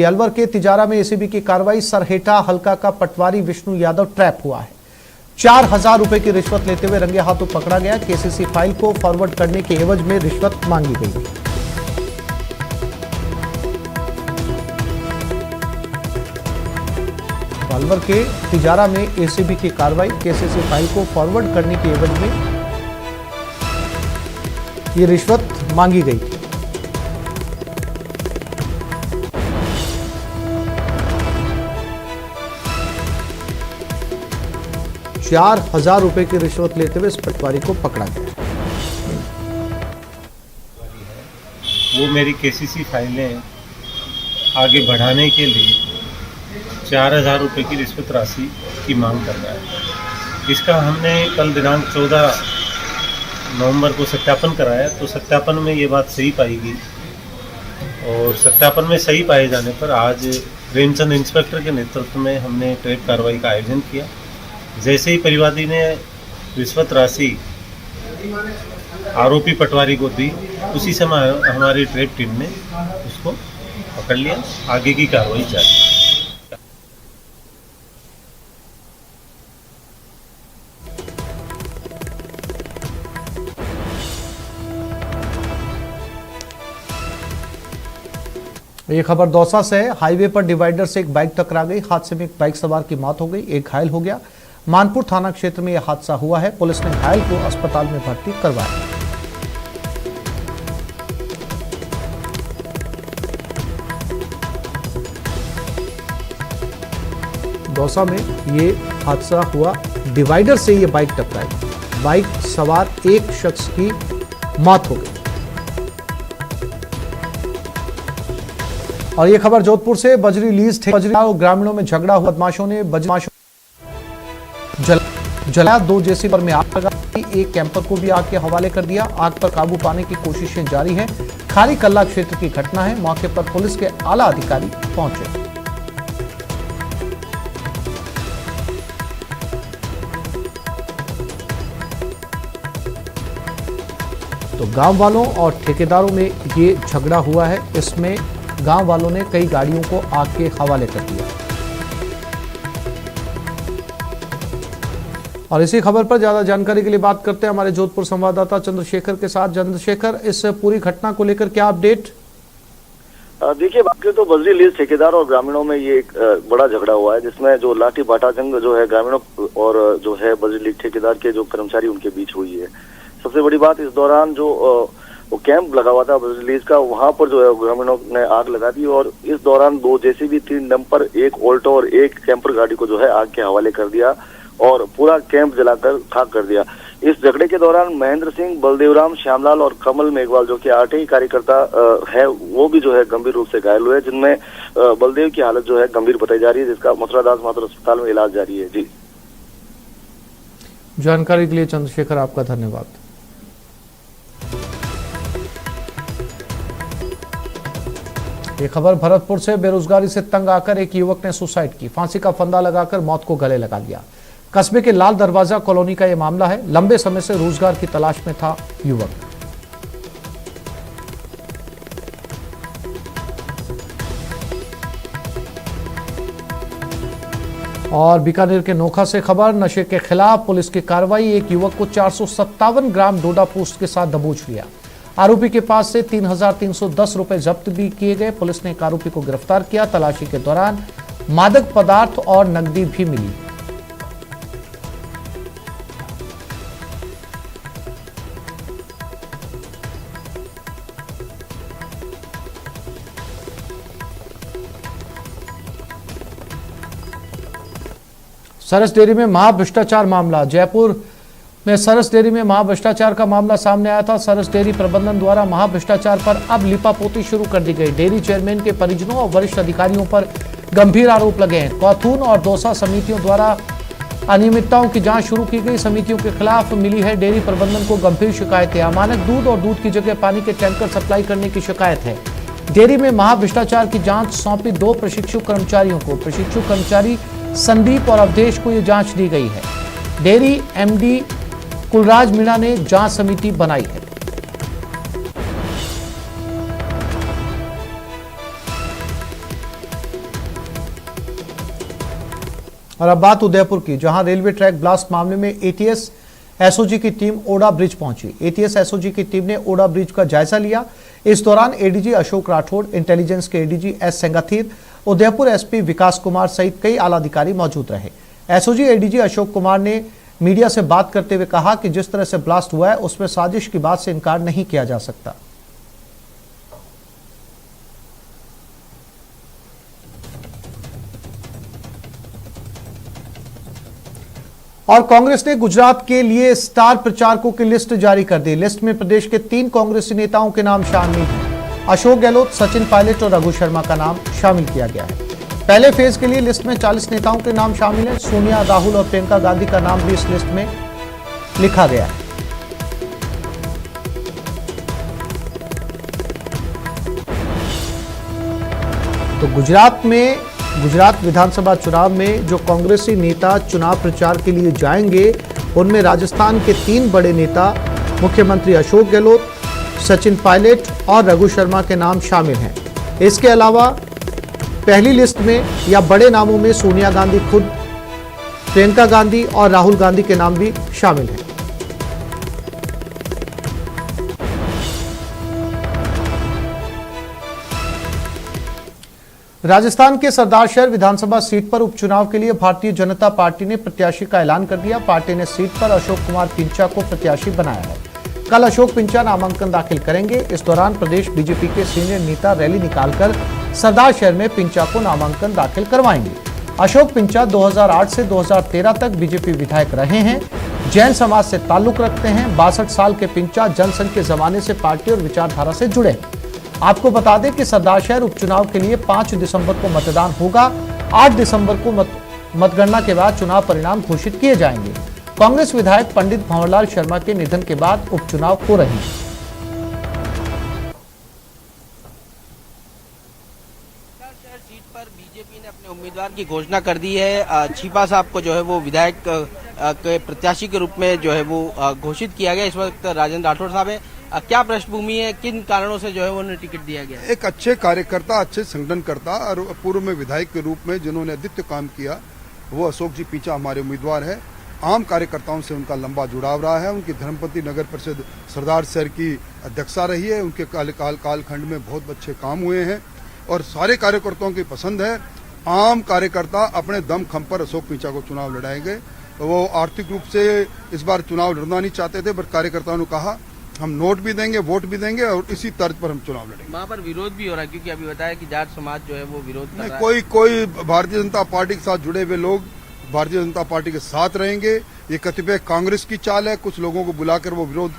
अलवर के तिजारा में एसीबी की कार्रवाई। सरहेटा हल्का का पटवारी विष्णु यादव ट्रैप हुआ है। 4000 रुपए की रिश्वत लेते हुए रंगे हाथों पकड़ा गया। केसीसी फाइल को फॉरवर्ड करने के एवज में रिश्वत मांगी गई। अलवर के तिजारा में एसीबी की कार्रवाई। केसीसी फाइल को फॉरवर्ड करने के एवज में ये रिश्वत मांगी गई थी। ₹4000 की रिश्वत लेते हुए इस पटवारी को पकड़ा गया। वो मेरी केसीसी फाइलें आगे बढ़ाने के लिए 4000 रुपये की रिश्वत राशि की मांग कर रहा है। इसका हमने कल दिनांक 14 नवंबर को सत्यापन कराया, तो सत्यापन में ये बात सही पाई गई और सत्यापन में सही पाए जाने पर आज प्रेमचंद इंस्पेक्टर के नेतृत्व में हमने ट्रैप कार्रवाई का आयोजन किया। जैसे ही परिवादी ने रिश्वत राशि आरोपी पटवारी को दी, उसी समय हमारी ट्रैप टीम ने उसको पकड़ लिया। आगे की कार्रवाई जारी। ये खबर दौसा से है। हाईवे पर डिवाइडर से एक बाइक टकरा गई। हादसे में एक बाइक सवार की मौत हो गई, एक घायल हो गया। मानपुर थाना क्षेत्र में यह हादसा हुआ है। पुलिस ने घायल को अस्पताल में भर्ती करवाया। दौसा में ये हादसा हुआ। डिवाइडर से ये बाइक टकराई। बाइक सवार एक शख्स की मौत हो गई। और ये खबर जोधपुर से। बजरी लीज और ग्रामीणों में झगड़ा हुआ। बदमाशों ने जलाया। 2 जेसीबी में आग लगाई। एक कैंपर को भी आग के हवाले कर दिया। आग पर काबू पाने की कोशिशें जारी हैं। खारी कल्ला क्षेत्र की घटना है। मौके पर पुलिस के आला अधिकारी पहुंचे। तो गांव वालों और ठेकेदारों में ये झगड़ा हुआ है। इसमें गांव वालों ने कई गाड़ियों को आग के हवाले कर दिया। और इसी खबर पर ज्यादा जानकारी के लिए बात करते हैं हमारे जोधपुर संवाददाता चंद्रशेखर के साथ। चंद्रशेखर, इस पूरी घटना को लेकर क्या अपडेट? देखिए, बात करें तो बजरी लीज ठेकेदार और ग्रामीणों में ये एक बड़ा झगड़ा हुआ है, जिसमें जो लाठी बाटा जंग जो है ग्रामीणों और जो है बजरी लीज ठेकेदार के जो कर्मचारी उनके बीच हुई है। सबसे बड़ी बात, इस दौरान जो वो कैंप लगा हुआ था बजरी लीज का, वहां पर जो है ग्रामीणों ने आग लगा दी और इस दौरान 2 जेसीबी, 3 डंपर, एक ऑल्टो और एक कैंपर गाड़ी को जो है आग के हवाले कर दिया और पूरा कैंप जलाकर खाक कर दिया। इस झगड़े के दौरान महेंद्र सिंह, बलदेवराम, श्यामलाल और कमल मेघवाल जो कि आरटीआई कार्यकर्ता है, वो भी जो है गंभीर रूप से घायल हुए, जिनमें बलदेव की हालत जो है गंभीर बताई जा रही है, जिसका मथुरादास मातृ अस्पताल में इलाज जारी है। जी, जानकारी के लिए चंद्रशेखर आपका धन्यवाद। ये खबर भरतपुर से। बेरोजगारी से तंग आकर एक युवक ने सुसाइड की। फांसी का फंदा लगाकर मौत को गले लगा लिया। कस्बे के लाल दरवाजा कॉलोनी का यह मामला है। लंबे समय से रोजगार की तलाश में था युवक। और बीकानेर के नोखा से खबर। नशे के खिलाफ पुलिस की कार्रवाई। एक युवक को 457 ग्राम डोडा पोस्ट के साथ दबोच लिया। आरोपी के पास से 3310 रुपए जब्त भी किए गए। पुलिस ने एक आरोपी को गिरफ्तार किया। तलाशी के दौरान मादक पदार्थ और नकदी भी मिली। सरस डेयरी में महाभ्रष्टाचार मामला। जयपुर में सरस डेयरी में महाभ्रष्टाचार का मामला सामने आया था। सरस डेयरी प्रबंधन द्वारा महाभ्रष्टाचार पर अब लिपापोती शुरू कर दी गई। डेयरी चेयरमैन के परिजनों और वरिष्ठ अधिकारियों पर गंभीर आरोप लगे हैं। कौथून और दौसा समितियों द्वारा अनियमितताओं की जांच शुरू की गई। समितियों के खिलाफ मिली है डेयरी प्रबंधन को गंभीर शिकायतें। अमानक दूध और दूध की जगह पानी के टैंकर सप्लाई करने की शिकायत है। डेयरी में महाभ्रष्टाचार की जांच सौंपी 2 प्रशिक्षु कर्मचारियों को। प्रशिक्षु कर्मचारी संदीप और अवधेश को यह जांच दी गई है। डेयरी एमडी कुलराज मीणा ने जांच समिति बनाई है। और अब बात उदयपुर की, जहां रेलवे ट्रैक ब्लास्ट मामले में एटीएस एसओजी की टीम ओडा ब्रिज पहुंची। एटीएस एसओजी की टीम ने ओडा ब्रिज का जायजा लिया। इस दौरान एडीजी अशोक राठौड़, इंटेलिजेंस के एडीजी एस सेंगाथीर, उदयपुर एसपी विकास कुमार सहित कई आला अधिकारी मौजूद रहे। एसओजी एडीजी अशोक कुमार ने मीडिया से बात करते हुए कहा कि जिस तरह से ब्लास्ट हुआ है उसमें साजिश की बात से इनकार नहीं किया जा सकता। और कांग्रेस ने गुजरात के लिए स्टार प्रचारकों की लिस्ट जारी कर दी। लिस्ट में प्रदेश के 3 कांग्रेसी नेताओं के नाम शामिल हैं। अशोक गहलोत, सचिन पायलट और रघु शर्मा का नाम शामिल किया गया है। पहले फेज के लिए लिस्ट में 40 नेताओं के नाम शामिल हैं। सोनिया, राहुल और प्रियंका गांधी का नाम भी इस लिस्ट में लिखा गया है। तो गुजरात विधानसभा चुनाव में जो कांग्रेसी नेता चुनाव प्रचार के लिए जाएंगे, उनमें राजस्थान के 3 बड़े नेता मुख्यमंत्री अशोक गहलोत, सचिन पायलट और रघु शर्मा के नाम शामिल हैं। इसके अलावा पहली लिस्ट में या बड़े नामों में सोनिया गांधी खुद, प्रियंका गांधी और राहुल गांधी के नाम भी शामिल हैं। राजस्थान के सरदार शहर विधानसभा सीट पर उपचुनाव के लिए भारतीय जनता पार्टी ने प्रत्याशी का ऐलान कर दिया। पार्टी ने सीट पर अशोक कुमार पिंचा को प्रत्याशी बनाया है। कल अशोक पिंचा नामांकन दाखिल करेंगे। इस दौरान प्रदेश बीजेपी के सीनियर नेता रैली निकालकर सरदार शहर में पिंचा को नामांकन दाखिल करवाएंगे। अशोक पिंचा 2008 से 2013 तक बीजेपी विधायक रहे हैं। जैन समाज से ताल्लुक रखते हैं। 62 साल के पिंचा जनसंघ के जमाने से पार्टी और विचारधारा से जुड़े हैं। आपको बता दें कि सरदार शहर उपचुनाव के लिए 5 दिसंबर को मतदान होगा। 8 दिसंबर को मतगणना के बाद चुनाव परिणाम घोषित किए जाएंगे। कांग्रेस विधायक पंडित भंवरलाल शर्मा के निधन के बाद उपचुनाव हो रहे हैं। सीट पर बीजेपी ने अपने उम्मीदवार की घोषणा कर दी है। छिपा साहब को जो है वो विधायक के प्रत्याशी के रूप में जो है वो घोषित किया गया। इस वक्त राजेंद्र राठौड़ साहब है। क्या पृष्ठभूमि है, किन कारणों से जो है वो उन्हें टिकट दिया गया? एक अच्छे कार्यकर्ता, अच्छे संगठनकर्ता और पूर्व में विधायक के रूप में जिन्होंने अद्वितीय काम किया, वो अशोक जी पिंचा हमारे उम्मीदवार है। आम कार्यकर्ताओं से उनका लंबा जुड़ाव रहा है। उनकी धर्मपति नगर परिषद सरदार शहर की अध्यक्षा रही है। उनके कालखंड में बहुत अच्छे काम हुए हैं और सारे कार्यकर्ताओं की पसंद है। आम कार्यकर्ता अपने दम खम पर अशोक पिंचा को चुनाव लड़ाएंगे। वो आर्थिक रूप से इस बार चुनाव लड़ना नहीं चाहते थे, पर कार्यकर्ताओं ने कहा हम नोट भी देंगे, वोट भी देंगे और इसी तर्ज पर हम चुनाव लड़ेंगे। वहाँ पर विरोध भी हो रहा है, क्योंकि अभी बताया कि जाट समाज जो है वो विरोध कर रहा है। कोई भारतीय जनता पार्टी के साथ जुड़े हुए लोग भारतीय जनता पार्टी के साथ रहेंगे। ये कतिपय कांग्रेस की चाल है। कुछ लोगों को बुलाकर वो विरोध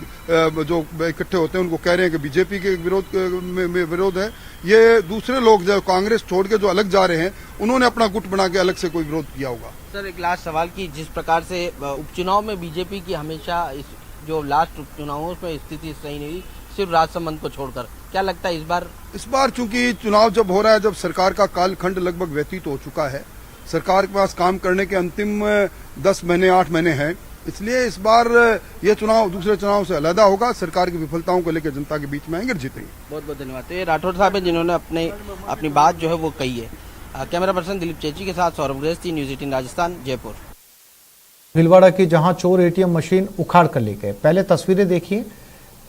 जो इकट्ठे होते हैं उनको कह रहे हैं कि बीजेपी के विरोध है। ये दूसरे लोग जो कांग्रेस छोड़ के जो अलग जा रहे हैं, उन्होंने अपना गुट बना के अलग से कोई विरोध किया होगा। सर, एक लास्ट सवाल की, जिस प्रकार से उपचुनाव में बीजेपी की हमेशा जो लास्ट उपचुनाव उसमें स्थिति सही नहीं हुई, सिर्फ राजसमंद को छोड़कर, क्या लगता है इस बार चूंकि चुनाव जब हो रहा है, जब सरकार का कालखंड लगभग व्यतीत हो चुका है, सरकार के पास काम करने के अंतिम 10 महीने 8 महीने हैं, इसलिए इस बार ये चुनाव दूसरे चुनाव से अलग होगा। सरकार की विफलताओं को लेकर जनता के बीच में आएंगे और जीतेंगे। बहुत बहुत धन्यवाद। तो ये राठौड़ साहब है जिन्होंने अपनी बात जो है वो कही है। कैमरा पर्सन दिलीप चेची के साथ सौरभ गृहस्थी, न्यूज़ 18 राजस्थान, जयपुर। भीलवाड़ा की जहां चोर एटीएम मशीन उखाड़ कर ले गए। पहले तस्वीरें देखिए।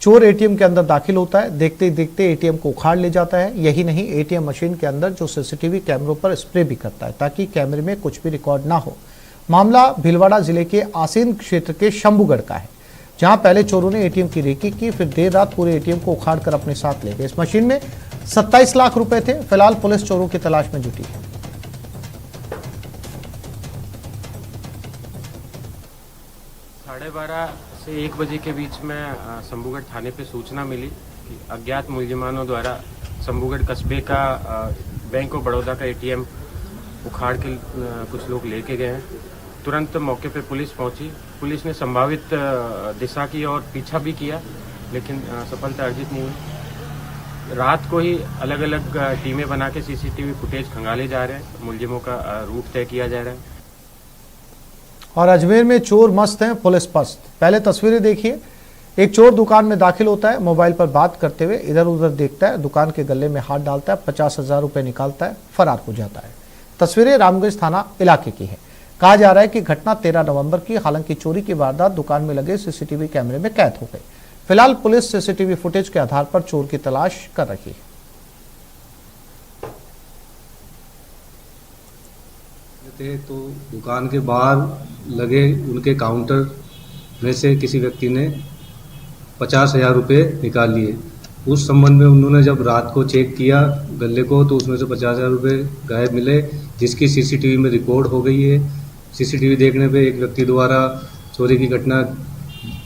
चोर एटीएम के अंदर दाखिल होता है, देखते ही देखते एटीएम को उखाड़ ले जाता है। यही नहीं, एटीएम मशीन के अंदर जो सीसीटीवी कैमरों पर स्प्रे भी करता है ताकि कैमरे में कुछ भी रिकॉर्ड ना हो। मामला भीलवाड़ा जिले के आसीन क्षेत्र के शंभूगढ़ का है, जहां पहले चोरों ने एटीएम की रेकी की, फिर देर रात पूरे एटीएम को उखाड़ कर अपने साथ ले गए। इस मशीन में 27 लाख रुपए थे। फिलहाल पुलिस चोरों की तलाश में जुटी है। 12:30 से 1 बजे के बीच में शंभूगढ़ थाने पे सूचना मिली कि अज्ञात मुलजिमानों द्वारा शंभूगढ़ कस्बे का बैंक ऑफ बड़ौदा का एटीएम उखाड़ के कुछ लोग लेके गए हैं। तुरंत मौके पे पुलिस पहुंची। पुलिस ने संभावित दिशा की और पीछा भी किया, लेकिन सफलता अर्जित नहीं हुई। रात को ही अलग अलग टीमें बना के सीसीटीवी फुटेज खंगाले जा रहे हैं। मुलजिमों का रूट तय किया जा रहा है। और अजमेर में चोर मस्त हैं, पुलिस पस्त। पहले तस्वीरें देखिए। एक चोर दुकान में दाखिल होता है, मोबाइल पर बात करते हुए इधर उधर देखता है, दुकान के गले में हाथ डालता है, 50,000 रुपए निकालता है, फरार हो जाता है। तस्वीरें रामगंज थाना इलाके की है। कहा जा रहा है कि घटना 13 नवंबर की, हालांकि चोरी की वारदात दुकान में लगे सीसीटीवी कैमरे में कैद हो गई। फिलहाल पुलिस सीसीटीवी फुटेज के आधार पर चोर की तलाश कर रही है। तो दुकान के बाहर लगे उनके काउंटर में से किसी व्यक्ति ने 50,000 रुपये निकाल लिए। उस संबंध में उन्होंने जब रात को चेक किया गले को तो उसमें से 50,000 रुपये गायब मिले, जिसकी सीसीटीवी में रिकॉर्ड हो गई है। सीसीटीवी देखने पे एक व्यक्ति द्वारा चोरी की घटना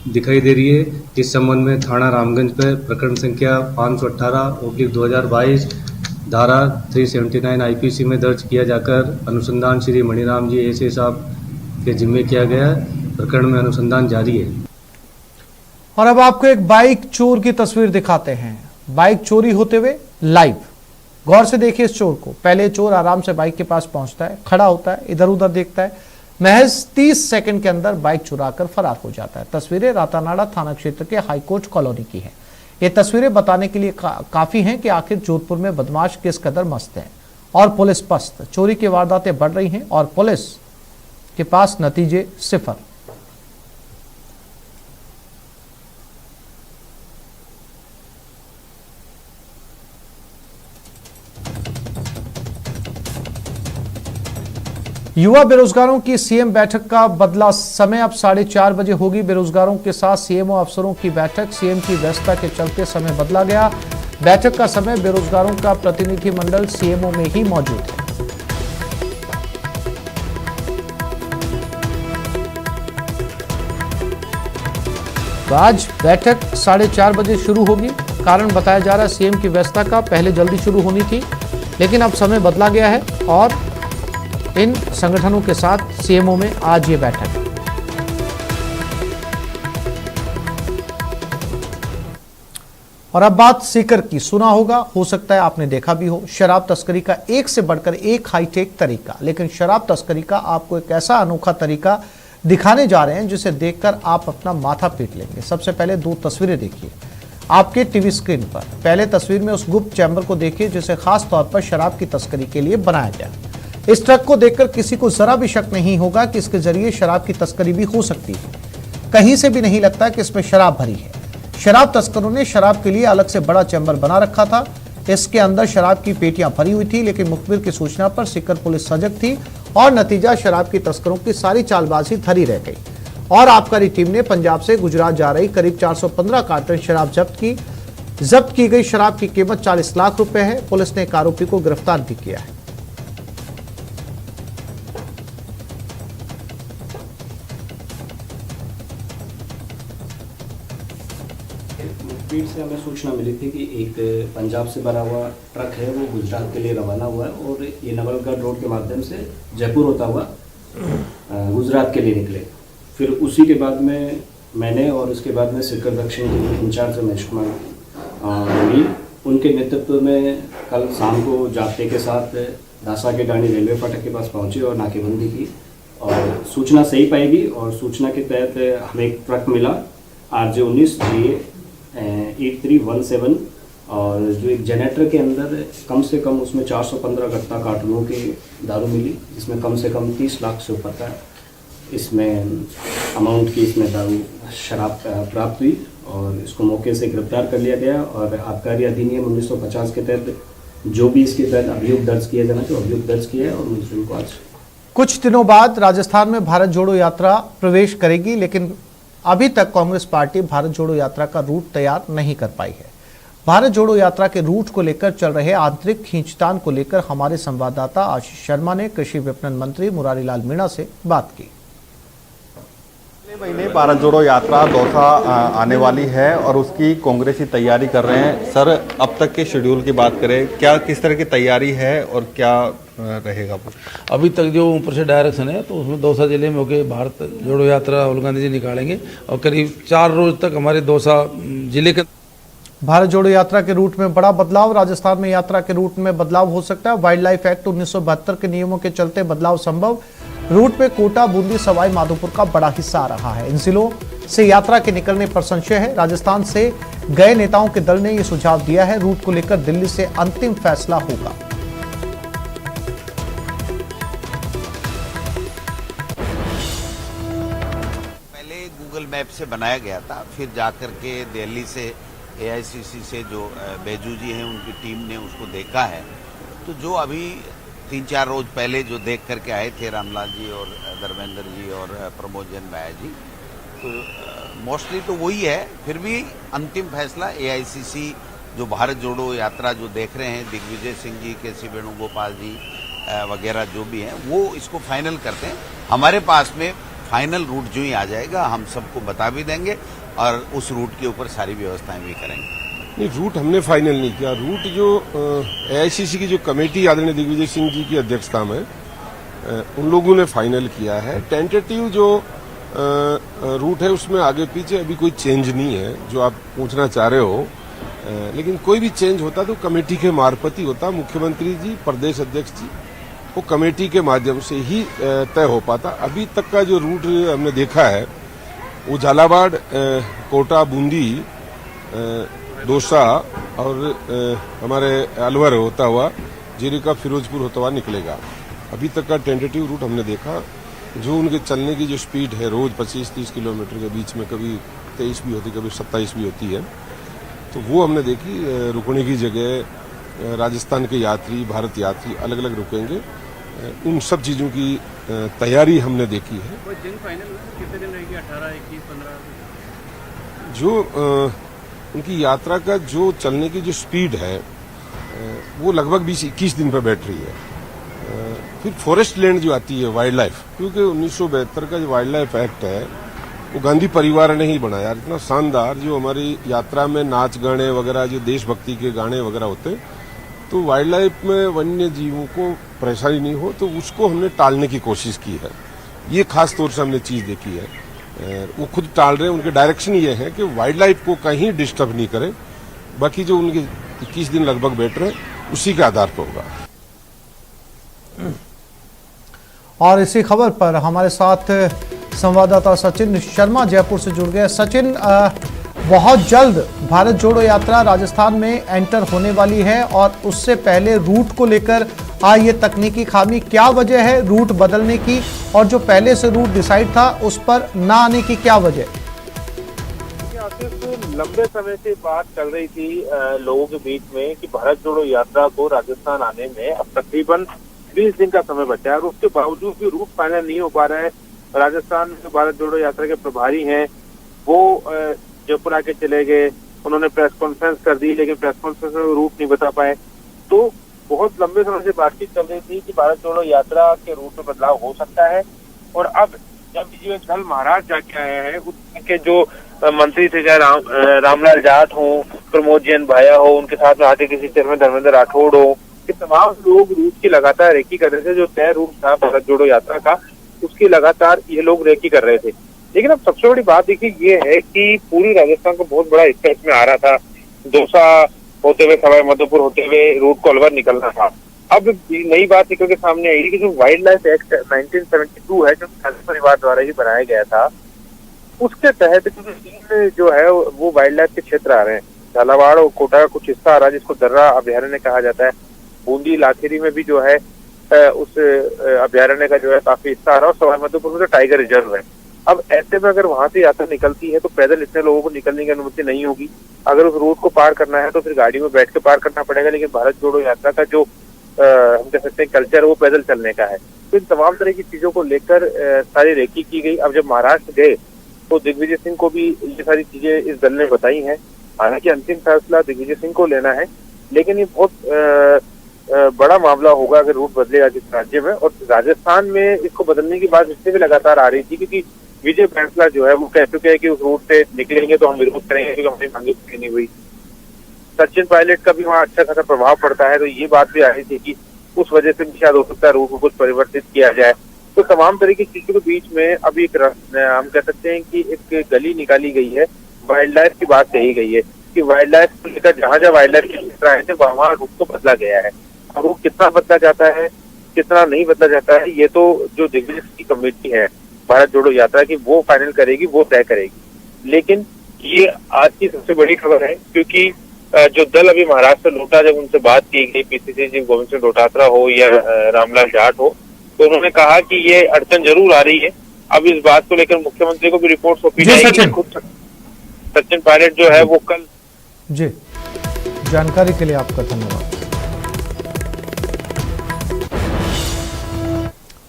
दिखाई दे रही है। इस संबंध में थाना रामगंज पर प्रकरण संख्या 518/2022 धारा 379 आईपीसी में दर्ज किया जाकर अनुसंधान श्री मणिराम जी एसए साहब के जिम्मे किया गया। प्रकरण में अनुसंधान जारी है। और अब आपको एक बाइक चोर की तस्वीर दिखाते हैं। बाइक चोरी होते हुए लाइव, गौर से देखिए इस चोर को। पहले चोर आराम से बाइक के पास पहुंचता है, खड़ा होता है, इधर उधर देखता है, महज 30 सेकंड के अंदर बाइक चुराकर फरार हो जाता है। तस्वीरें रातानाडा थाना क्षेत्र के हाईकोर्ट कॉलोनी की है। ये तस्वीरें बताने के लिए काफी हैं कि आखिर जोधपुर में बदमाश किस कदर मस्त हैं और पुलिस पस्त। चोरी की वारदातें बढ़ रही हैं और पुलिस के पास नतीजे सिफर। युवा बेरोजगारों की सीएम बैठक का बदला समय, अब 4:30 बजे होगी। बेरोजगारों के साथ सीएमओ अफसरों की बैठक। सीएम की व्यस्तता के चलते समय बदला गया। बैठक का समय, बेरोजगारों का प्रतिनिधिमंडल सीएमओ में ही मौजूद है। तो आज बैठक 4:30 बजे शुरू होगी। कारण बताया जा रहा है सीएम की व्यस्तता का। पहले जल्दी शुरू होनी थी, लेकिन अब समय बदला गया है और इन संगठनों के साथ सीएमओ में आज ये बैठक है। और अब बात सीकर की। सुना होगा, हो सकता है आपने देखा भी हो, शराब तस्करी का एक से बढ़कर एक हाईटेक तरीका। लेकिन शराब तस्करी का आपको एक ऐसा अनोखा तरीका दिखाने जा रहे हैं जिसे देखकर आप अपना माथा पीट लेंगे। सबसे पहले 2 तस्वीरें देखिए आपके टीवी स्क्रीन पर। पहले तस्वीर में उस गुप्त चैम्बर को देखिए जिसे खास तौर पर शराब की तस्करी के लिए बनाया गया। इस ट्रक को देखकर किसी को जरा भी शक नहीं होगा कि इसके जरिए शराब की तस्करी भी हो सकती है। कहीं से भी नहीं लगता कि इसमें शराब भरी है। शराब तस्करों ने शराब के लिए अलग से बड़ा चैम्बर बना रखा था। इसके अंदर शराब की पेटियां भरी हुई थी, लेकिन मुखबिर की सूचना पर सीकर पुलिस सजग थी और नतीजा शराब की तस्करों की सारी चालबाजी धरी रह गई। और आबकारी टीम ने पंजाब से गुजरात जा रही करीब 415 कार्टन शराब जब्त की। जब्त की गई शराब की कीमत 40 लाख रुपए है। पुलिस ने एक आरोपी को गिरफ्तार भी किया है। मुखबिर से हमें सूचना मिली थी कि एक पंजाब से भरा हुआ ट्रक है वो गुजरात के लिए रवाना हुआ है और ये नवलगढ़ रोड के माध्यम से जयपुर होता हुआ गुजरात के लिए निकले। फिर उसी के बाद में मैंने और उसके बाद में सीकर दक्षिण के इंचार्ज रमेश कुमार मीर, उनके नेतृत्व में कल शाम को जाप्ते के साथ दासा के डाणी रेलवे फाटक के पास पहुंचे और नाकेबंदी की और सूचना सही पाएगी। और सूचना के तहत हमें एक ट्रक मिला RJ19 8317 और जो एक जनरेटर के अंदर कम से कम उसमें 415 गत्ता कार्टूनों के दारू मिली, जिसमें कम से कम 30 लाख से ऊपर का इसमें अमाउंट की इसमें दारू शराब प्राप्त हुई और इसको मौके से गिरफ्तार कर लिया गया। और आबकारी अधिनियम 1950 के तहत जो भी इसके तहत अभियोग दर्ज किया जाना चाहिए अभियोग दर्ज किया है और मुजरिम को आज कुछ दिनों बाद राजस्थान में भारत जोड़ो यात्रा प्रवेश करेगी, लेकिन अभी तक कांग्रेस पार्टी भारत जोड़ो यात्रा का रूट तैयार नहीं कर पाई है। भारत जोड़ो यात्रा के रूट को लेकर चल रहे आंतरिक खींचतान को लेकर हमारे संवाददाता आशीष शर्मा ने कृषि विपणन मंत्री मुरारी लाल मीणा से बात की। अगले महीने भारत जोड़ो यात्रा दौसा आने वाली है और उसकी कांग्रेसी तैयारी कर रहे हैं। सर, अब तक के शेड्यूल की बात करें, क्या किस तरह की तैयारी है और क्या रहेगा? अभी तक जो ऊपर से डायरेक्शन है तो उसमें दौसा जिले में होकर भारत जोड़ो यात्रा राहुल गांधी जी निकालेंगे और करीब 4 रोज तक हमारे दौसा जिले के भारत जोड़ो यात्रा के रूट में बड़ा बदलाव। राजस्थान में यात्रा के रूट में बदलाव हो सकता है। वाइल्ड लाइफ एक्ट 1972 के नियमों के चलते बदलाव संभव। रूट में कोटा, बूंदी, सवाई माधोपुर का बड़ा हिस्सा आ रहा है। इन जिलों से यात्रा के निकलने पर संशय है। राजस्थान से गए नेताओं के दल ने यह सुझाव दिया है। रूट को लेकर दिल्ली से अंतिम फैसला होगा। मैप से बनाया गया था। फिर जाकर के दिल्ली से AICC से जो बैजू जी हैं उनकी टीम ने उसको देखा है। तो जो अभी 3-4 रोज पहले जो देख करके आए थे रामलाल जी और धर्मेंद्र जी और प्रमोद जैन भाया जी, तो मोस्टली तो वही है। फिर भी अंतिम फैसला AICC जो भारत जोड़ो यात्रा जो देख रहे हैं, दिग्विजय सिंह जी, KC वेणुगोपाल जी वगैरह जो भी हैं, वो इसको फाइनल करते हैं। हमारे पास में फाइनल रूट जो ही आ जाएगा हम सबको बता भी देंगे और उस रूट के ऊपर सारी व्यवस्थाएं भी करेंगे। नहीं, रूट हमने फाइनल नहीं किया। रूट जो AICC की जो कमेटी आदरणीय दिग्विजय सिंह जी की अध्यक्षता में उन लोगों ने फाइनल किया है। टेंटेटिव जो रूट है उसमें आगे पीछे अभी कोई चेंज नहीं है जो आप पूछना चाह रहे हो, लेकिन कोई भी चेंज होता तो कमेटी के मार्फत ही होता। मुख्यमंत्री जी, प्रदेश अध्यक्ष जी, वो कमेटी के माध्यम से ही तय हो पाता। अभी तक का जो रूट हमने देखा है वो झालावाड़, कोटा, बूंदी, दौसा और हमारे अलवर होता हुआ जीरिका, फिरोजपुर होता हुआ निकलेगा। अभी तक का टेंटेटिव रूट हमने देखा। जो उनके चलने की जो स्पीड है रोज 25-30 किलोमीटर के बीच में, कभी 23 भी होती, कभी 27 भी होती है, तो वो हमने देखी। रुकने की जगह राजस्थान के यात्री, भारत यात्री अलग अलग रुकेंगे। उन सब चीजों की तैयारी हमने देखी है। दिन फाइनल कितने दिन रहेगी? 18, 21, 15? जो उनकी यात्रा का जो चलने की जो स्पीड है वो लगभग 20-21 दिन पर बैठ रही है। फिर फॉरेस्ट लैंड जो आती है, वाइल्ड लाइफ, क्योंकि 1972 का जो वाइल्ड लाइफ एक्ट है वो गांधी परिवार ने ही बनाया। इतना शानदार जो हमारी यात्रा में नाच गाने वगैरह, जो देशभक्ति के गाने वगैरह होते, तो वाइल्ड लाइफ में वन्य जीवों को परेशानी नहीं हो, तो उसको हमने टालने की कोशिश की है। ये खास तौर से हमने चीज देखी है। वो खुद टाल रहे हैं। उनके डायरेक्शन ये है कि वाइल्ड लाइफ को कहीं डिस्टर्ब नहीं करें। बाकी जो उनके 21 दिन लगभग बैठ रहे हैं उसी के आधार पर होगा। और इसी खबर पर हमारे साथ संवाददाता सचिन शर्मा जयपुर से जुड़ गए। सचिन, बहुत जल्द भारत जोड़ो यात्रा राजस्थान में एंटर होने वाली है और उससे पहले रूट को लेकर ये तकनीकी खामी, क्या वजह है रूट बदलने की, और जो पहले से रूट डिसाइड था उस पर ना आने की क्या वजह? लंबे समय से बात चल रही थी लोगों के बीच में कि भारत जोड़ो यात्रा को राजस्थान आने में अब तकरीबन 20 दिन का समय बचा है और उसके बावजूद भी रूट फाइनल नहीं हो पा रहा है। राजस्थान में भारत जोड़ो यात्रा के प्रभारी हैं वो जयपुर आके चले गए। उन्होंने प्रेस कॉन्फ्रेंस कर दी, लेकिन प्रेस कॉन्फ्रेंस में रूट नहीं बता पाए। तो बहुत लंबे समय से बातचीत चल रही थी कि भारत जोड़ो यात्रा के रूट में बदलाव हो सकता है। और अब जब जो कल महाराष्ट्र जाके आए हैं, उनके जो मंत्री थे, चाहे रामलाल जाट हो, प्रमोद जैन भाया हो, उनके साथ में आते किसी चेयरमैन धर्मेंद्र राठौड़ हो, कि तमाम लोग रूट की लगातार रेकी कर रहे थे। जो तय रूट था भारत जोड़ो यात्रा का, उसकी लगातार ये लोग रेकी कर रहे थे। लेकिन अब सबसे बड़ी बात देखिए ये है कि पूरी राजस्थान का बहुत बड़ा हिस्सा इसमें आ रहा था। दौसा होते हुए, सवाई माधोपुर होते हुए रूट को अलवर निकलना था। अब नई बात निकल के सामने आई कि जो वाइल्ड लाइफ एक्ट 1972 है, जो गांधी परिवार द्वारा ही बनाया गया था, उसके तहत तीन जो है वो वाइल्ड लाइफ के क्षेत्र आ रहे हैं। झालावाड़ और कोटा का कुछ हिस्सा आ रहा है जिसको दर्रा अभ्यारण्य कहा जाता है। बूंदी, लाखेरी में भी जो है उस अभ्यारण्य का जो है काफी हिस्सा आ रहा है। और सवाई माधोपुर में तो टाइगर रिजर्व है। अब ऐसे में अगर वहां से यात्रा निकलती है तो पैदल इतने लोगों को निकलने की अनुमति नहीं होगी। अगर उस रूट को पार करना है तो फिर गाड़ी में बैठ के पार करना पड़ेगा। लेकिन भारत जोड़ो यात्रा का जो हम कह सकते हैं कल्चर, वो पैदल चलने का है। तो इन तमाम तरह की चीजों को लेकर सारी रेकी की गई। अब जब महाराष्ट्र गए तो दिग्विजय सिंह को भी ये सारी चीजें इस दल ने बताई हैं। हालांकि अंतिम फैसला दिग्विजय सिंह को लेना है, लेकिन ये बहुत बड़ा मामला होगा अगर रूट बदलेगा किस राज्य में। और राजस्थान में इसको बदलने की बात इससे भी लगातार आ रही थी, क्योंकि विजय फैसला जो है वो कह चुके हैं कि उस रूट से निकलेंगे तो हम विरोध करेंगे क्योंकि हमारी मांगे पूरी नहीं हुई। सचिन पायलट का भी वहाँ अच्छा खासा प्रभाव पड़ता है, तो ये बात भी आ रही थी कि उस वजह से भी शायद हो सकता है रूट को कुछ परिवर्तित किया जाए। तो तमाम तरह की चीजों के बीच में अभी एक हम कह सकते हैं कि एक गली निकाली गई है। वाइल्ड लाइफ की बात कही गई है कि वाइल्ड लाइफ को लेकर जहाँ जहाँ वाइल्ड लाइफ के क्षेत्र आए थे वहाँ रूट को बदला गया है। और रूट कितना बदला जाता है, कितना नहीं बदला जाता है, ये तो जो दिग्विजय की कमेटी है भारत जोड़ो यात्रा की, वो फाइनल करेगी, वो तय करेगी। लेकिन ये आज की सबसे बड़ी खबर है, क्योंकि जो दल अभी महाराष्ट्र से लौटा, जब उनसे बात की गई, पीसीसी जी गोविंद सिंह डोटात्रा हो या रामलाल जाट हो, तो उन्होंने कहा कि ये अड़चन जरूर आ रही है। अब इस बात को लेकर मुख्यमंत्री को भी रिपोर्ट सौंपी जी, जाएगी। सचिन। खुद सचिन पायलट जो है वो कल जी, जानकारी के लिए आपका धन्यवाद।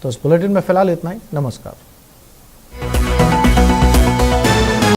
तो इस बुलेटिन में फिलहाल इतना ही। नमस्कार।